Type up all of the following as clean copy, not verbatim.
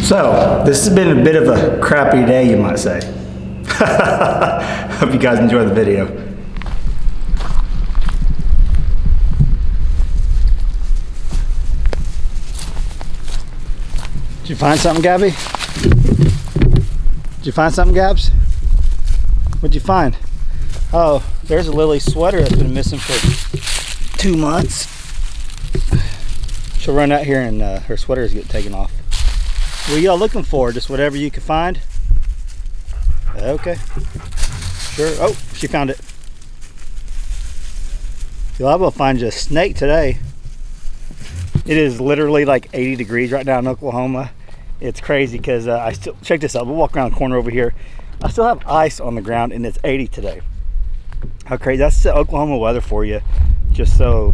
So, this has been a bit of a crappy day, you might say. Hope you guys enjoy the video. Did you find something, Gabby? Did you find something, Gabs? What'd you find? Oh, there's a Lily sweater that's been missing for 2 months. She'll run out here and her sweaters get taken off. What are y'all looking for? Just whatever you can find? Okay. Sure. Oh, she found it. You'll have to find you a snake today. It is literally like 80 degrees right now in Oklahoma. It's crazy because I still, check this out. We'll walk around the corner over here. I still have ice on the ground and it's 80 today. How crazy. That's the Oklahoma weather for you. Just so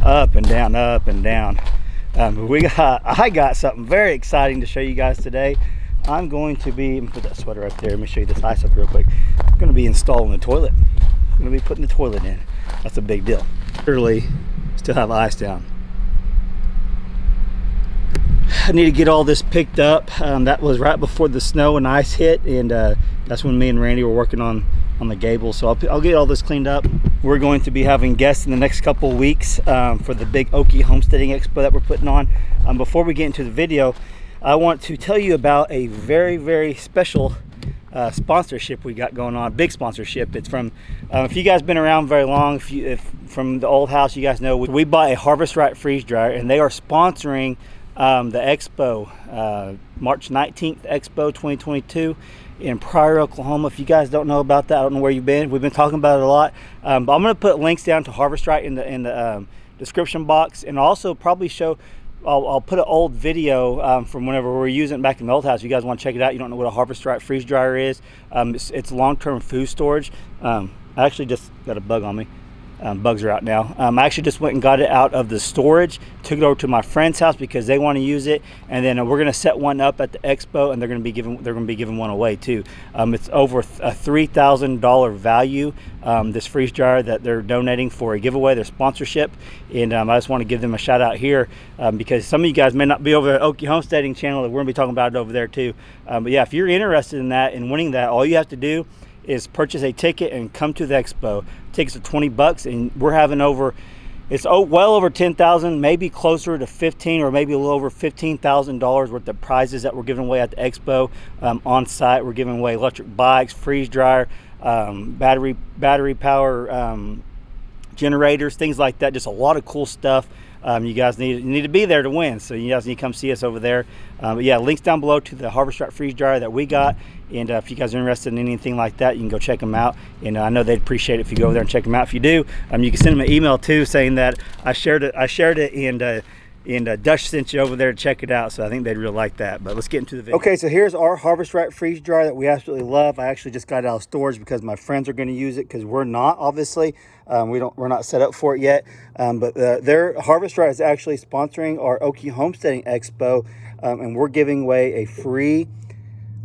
up and down, up and down. I got something very exciting to show you guys today. I'm going to be, let me put that sweater up there. Let me show you this ice up real quick. I'm going to be installing the toilet. I'm going to be putting the toilet in. That's a big deal. Literally still have ice down. I need to get all this picked up. That was right before the snow and ice hit, and that's when me and Randy were working on the gable. So I'll get all this cleaned up. We're going to be having guests in the next couple of weeks for the big Okie Homesteading Expo that we're putting on. Before we get into the video, I want to tell you about a very, very special sponsorship we got going on. Big sponsorship. It's from, if you guys been around very long, if from the old house, you guys know we bought a Harvest Right freeze dryer, and they are sponsoring the expo, March 19th Expo 2022 in Pryor, Oklahoma. If you guys don't know about that, I don't know where you've been. We've been talking about it a lot. But I'm going to put links down to Harvest Right in the description box, and also probably show. I'll put an old video from whenever we were using it back in the old house. If you guys want to check it out, you don't know what a Harvest Right freeze dryer is. It's long-term food storage. I actually just got a bug on me. Bugs are out now. I actually just went and got it out of the storage, took it over to my friend's house because they want to use it, and then we're going to set one up at the expo, and they're going to be giving one away too. It's over a $3,000 value. This freeze dryer that they're donating for a giveaway, their sponsorship, and I just want to give them a shout out here because some of you guys may not be over at Okie Homesteading channel. We're going to be talking about it over there too. But yeah, if you're interested in that and winning that, all you have to do is purchase a ticket and come to the expo. Tickets are $20, and we're having over, it's well over 10,000, maybe closer to 15, or maybe a little over $15,000 worth of prizes that we're giving away at the expo. On site, we're giving away electric bikes, freeze dryer, battery power generators, things like that. Just a lot of cool stuff. You guys need to be there to win, so you guys need to come see us over there. But yeah, links down below to the Harvest Right freeze dryer that we got, and if you guys are interested in anything like that, you can go check them out, and I know they'd appreciate it if you go over there and check them out. If you do, you can send them an email too saying that I shared it and Dutch sent you over there to check it out, so I think they'd really like that. But let's get into the video. Okay, so here's our Harvest Right freeze dryer that we absolutely love. I actually just got it out of storage because my friends are going to use it, because we're not, obviously. We're not set up for it yet. But their Harvest Right is actually sponsoring our Okie Homesteading Expo, and we're giving away a free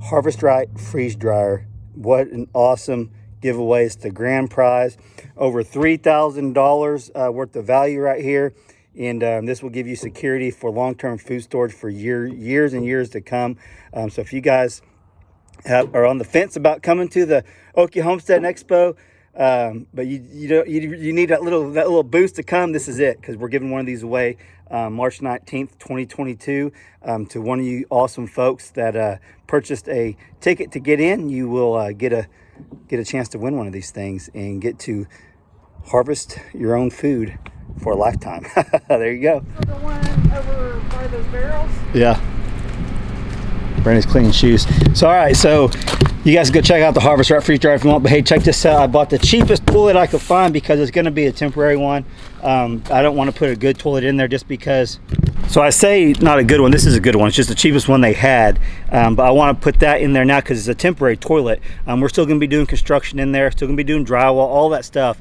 Harvest Right freeze dryer. What an awesome giveaway. It's the grand prize. Over $3,000 worth of value right here. And this will give you security for long-term food storage for years and years to come. So if you guys are on the fence about coming to the Okie Homestead Expo, but you need that little boost to come, this is it, because we're giving one of these away March 19th, 2022 to one of you awesome folks that purchased a ticket to get in. You will get a chance to win one of these things and get to harvest your own food for a lifetime. There you go. The one over by those barrels? Yeah. Brandon's cleaning shoes. So, all right, so you guys go check out the Harvest Right freeze dryer if you want. But hey, check this out. I bought the cheapest toilet I could find because it's going to be a temporary one. I don't want to put a good toilet in there just because. So I say not a good one. This is a good one. It's just the cheapest one they had. But I want to put that in there now because it's a temporary toilet. We're still going to be doing construction in there. Still going to be doing drywall, all that stuff.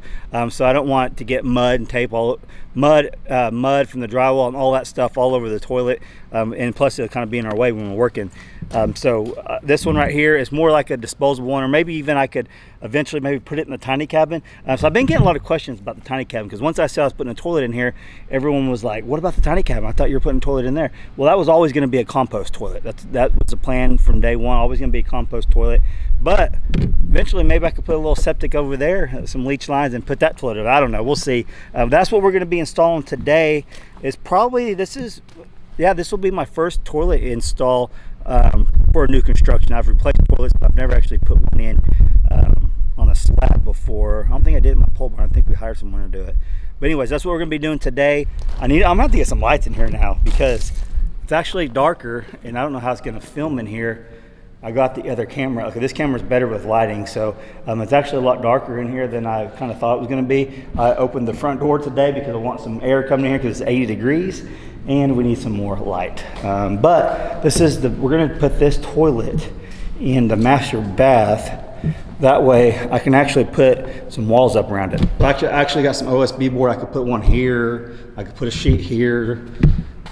So I don't want to get mud and tape mud from the drywall and all that stuff all over the toilet. and plus it'll kind of be in our way when we're working. So this one right here is more like a disposable one, or maybe even I could eventually maybe put it in the tiny cabin. So I've been getting a lot of questions about the tiny cabin, because once I said I was putting a toilet in here, everyone was like, what about the tiny cabin? I thought you were putting a toilet in there. Well, that was always going to be a compost toilet. That was the plan from day one, always going to be a compost toilet. But eventually maybe I could put a little septic over there, some leach lines, and put that toilet in. I don't know, we'll see. That's what we're going to be installing today. Is probably, this will be my first toilet install for a new construction. I've replaced toilets, but I've never actually put one in on a slab before. I don't think I did in my pole barn. I think we hired someone to do it. But anyways, that's what we're going to be doing today. I'm going to have to get some lights in here now, because it's actually darker, and I don't know how it's going to film in here. I got the other camera. Okay, this camera's better with lighting, so it's actually a lot darker in here than I kind of thought it was going to be. I opened the front door today because I want some air coming in here, because it's 80 degrees, and we need some more light. But we're going to put this toilet in the master bath. That way I can actually put some walls up around it. I actually got some OSB board. I could put one here. I could put a sheet here,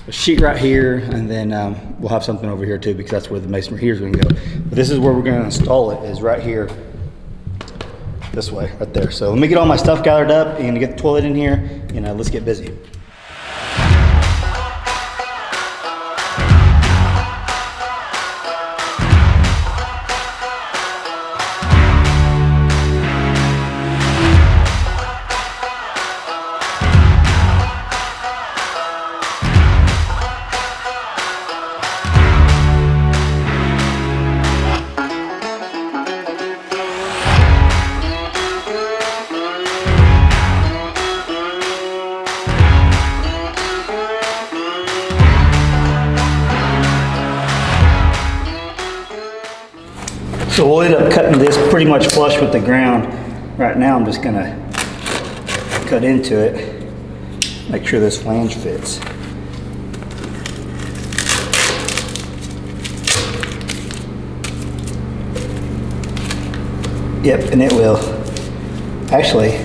a sheet right here, and then we'll have something over here too, because that's where the masonry here is going to go. But this is where we're going to install it, is right here, this way, right there. So let me get all my stuff gathered up and get the toilet in here, and let's get busy. So we'll end up cutting this pretty much flush with the ground. Right now I'm just gonna cut into it, make sure this flange fits. Yep, and it will. Actually,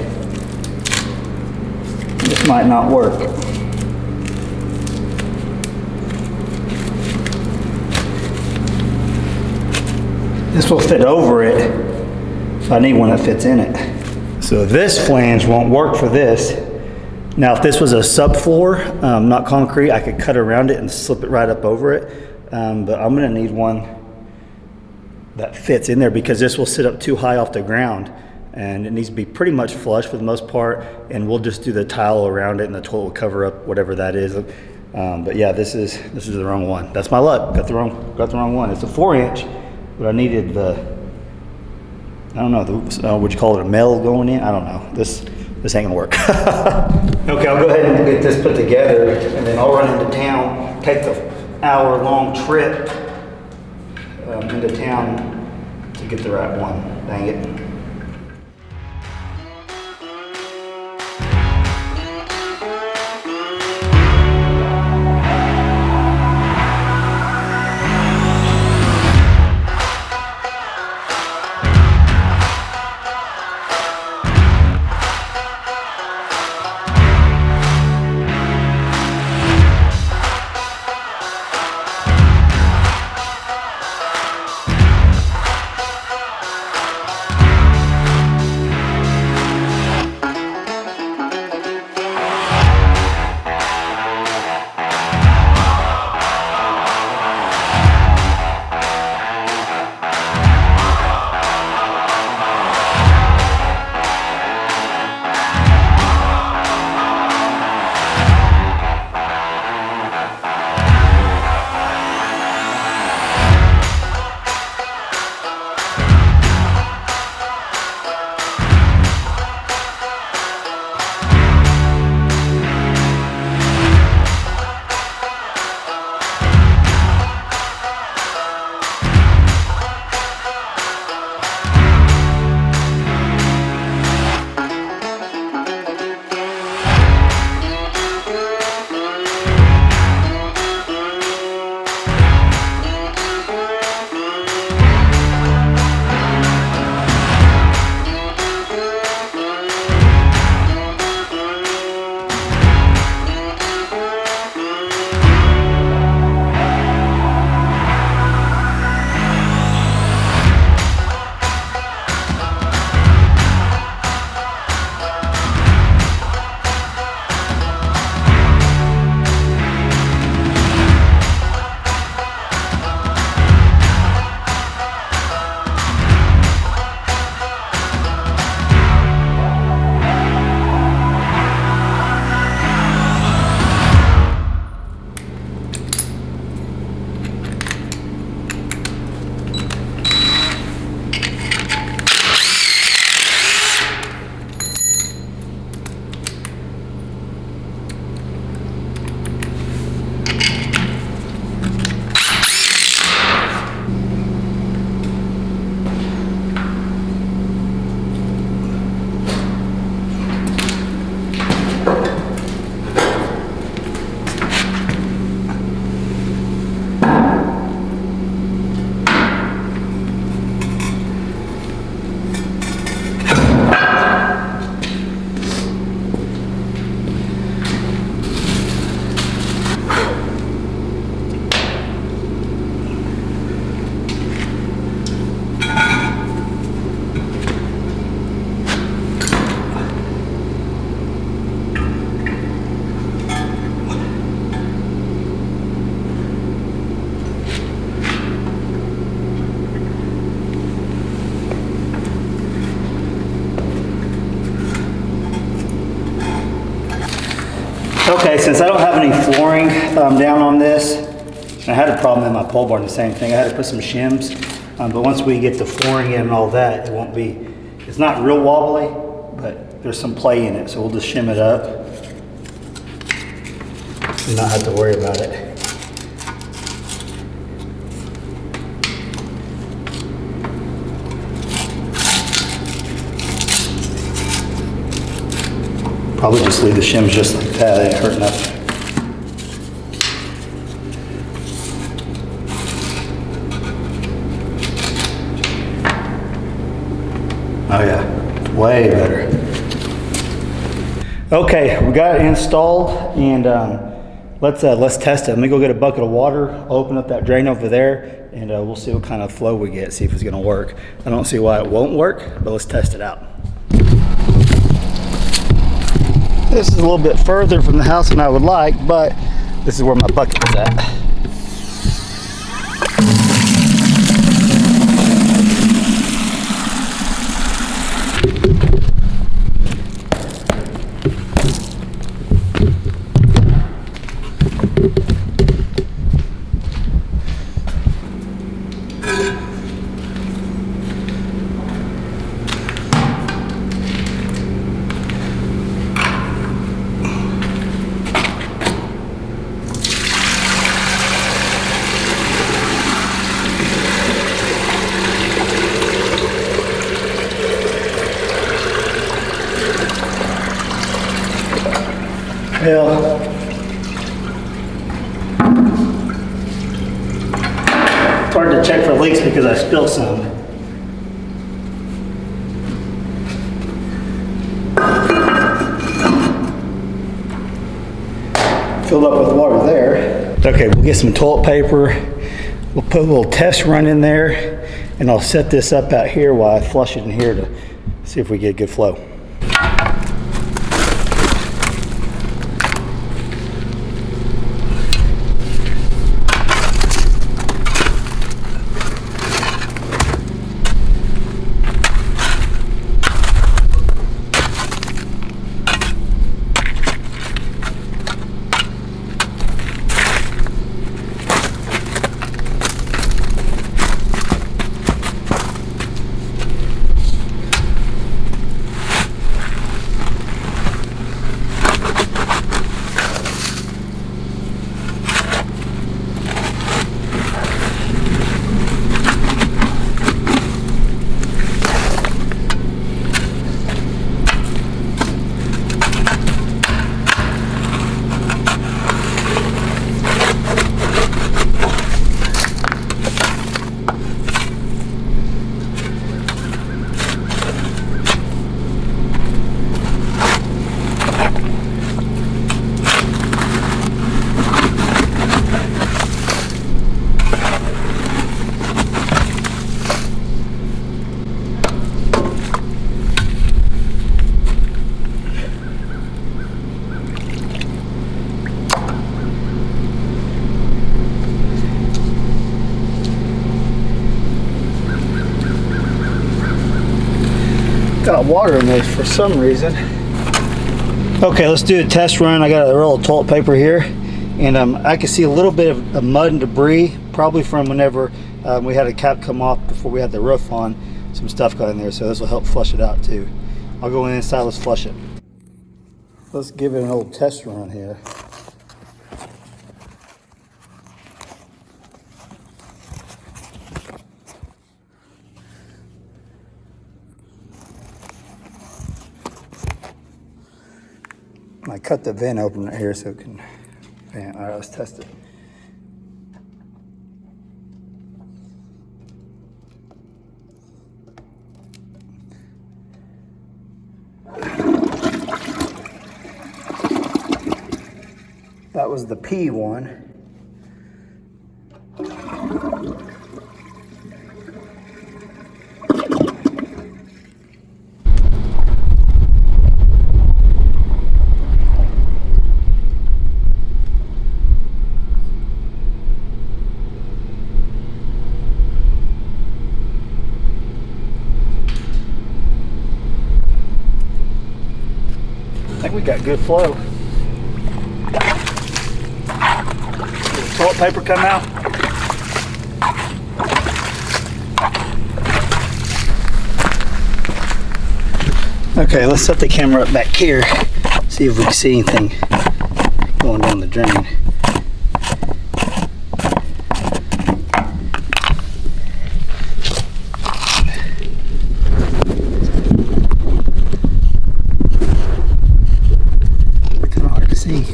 this might not work. This will fit over it, so I need one that fits in it. So this flange won't work for this. Now, if this was a subfloor, not concrete, I could cut around it and slip it right up over it. But I'm gonna need one that fits in there, because this will sit up too high off the ground, and it needs to be pretty much flush for the most part, and we'll just do the tile around it, and the toilet will cover up whatever that is. But yeah, this is the wrong one. That's my luck. Got the wrong one. It's a 4-inch. But I needed I don't know, would you call it a meld going in? I don't know. This ain't gonna work. Okay, I'll go ahead and get this put together, and then I'll run into town, take the hour-long trip into town to get the right one. Dang it. since I don't have any flooring down on this, I had a problem in my pole barn, the same thing. I had to put some shims, but once we get the flooring in and all that, it won't be, it's not real wobbly, but there's some play in it, so we'll just shim it up and not have to worry about it. Probably just leave the shims just like that, it ain't hurt nothing. Oh yeah, way better. Okay, we got it installed, and let's test it. Let me go get a bucket of water, open up that drain over there, and we'll see what kind of flow we get, see if it's gonna work. I don't see why it won't work, but let's test it out. This is a little bit further from the house than I would like, but this is where my bucket is at. Well, it's hard to check for leaks because I spilled some. Filled up with water there. Okay, we'll get some toilet paper. We'll put a little test run in there, and I'll set this up out here while I flush it in here to see if we get good flow. Got water in this for some reason. Okay, let's do a test run. I got a roll of toilet paper here, and I can see a little bit of mud and debris, probably from whenever we had a cap come off before we had the roof on. Some stuff got in there, so this will help flush it out too. I'll go inside, let's flush it. Let's give it an old test run here. I cut the vent open right here so it can vent. All right, let's test it. That was the P one. I think we got good flow. toilet paper come out. Okay, let's set the camera up back here, see if we can see anything going down the drain. Kind of hard to see.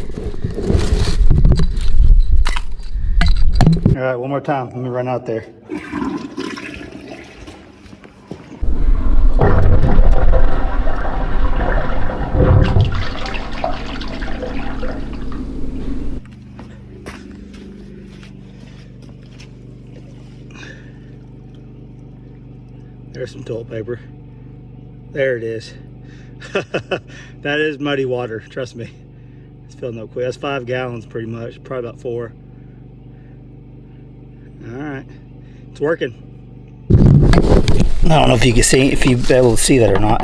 All right, one more time. Let me run out there. There's some toilet paper. There it is. That is muddy water, trust me. It's filling up quick. That's 5 gallons pretty much, probably about 4. All right, it's working. I don't know if you can see, if you'll be able to see that or not.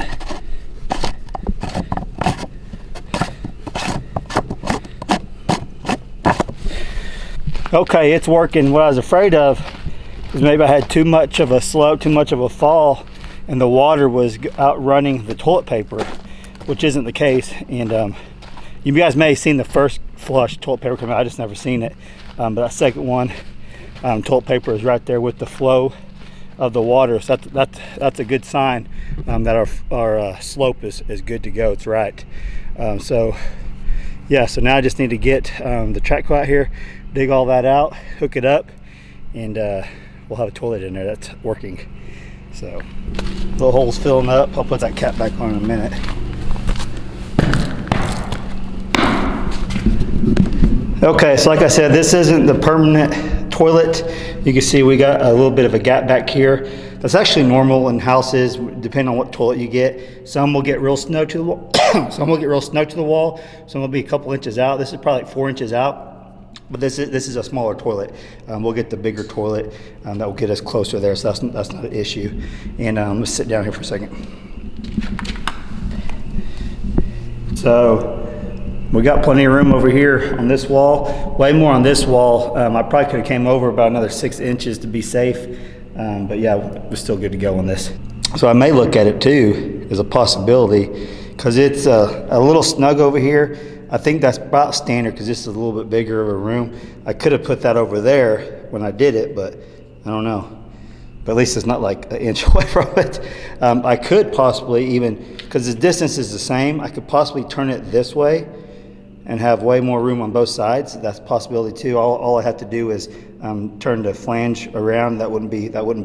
Okay, it's working. What I was afraid of is maybe I had too much of a slope, too much of a fall, and the water was outrunning the toilet paper, which isn't the case. And you guys may have seen the first flush toilet paper come out. I just never seen it. But that second one, toilet paper is right there with the flow of the water. So that's a good sign that our slope is good to go. It's right. So yeah, so now I just need to get the track hoe out here, dig all that out, hook it up, and we'll have a toilet in there that's working. So the hole's filling up. I'll put that cap back on in a minute. Okay, so like I said, this isn't the permanent toilet. You can see we got a little bit of a gap back here. That's actually normal in houses, depending on what toilet you get. Some will get real snug to the wall. Some will get real snug to the wall. Some will be a couple inches out. This is probably like 4 inches out. But this is a smaller toilet. We'll get the bigger toilet that will get us closer there, so that's not an issue. And let's sit down here for a second. So we got plenty of room over here on this wall. Way more on this wall. I probably could have came over about another 6 inches to be safe. But yeah, we're still good to go on this. So I may look at it too as a possibility, because it's a little snug over here. I think that's about standard because this is a little bit bigger of a room. I could have put that over there when I did it, but I don't know. But at least it's not like an inch away from it. I could possibly even, because the distance is the same, I could possibly turn it this way and have way more room on both sides. That's a possibility too. All I have to do is turn the flange around. That wouldn't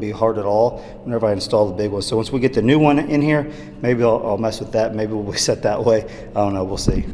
be hard at all whenever I install the big one. So once we get the new one in here, maybe I'll mess with that. Maybe we'll be set that way. I don't know, we'll see.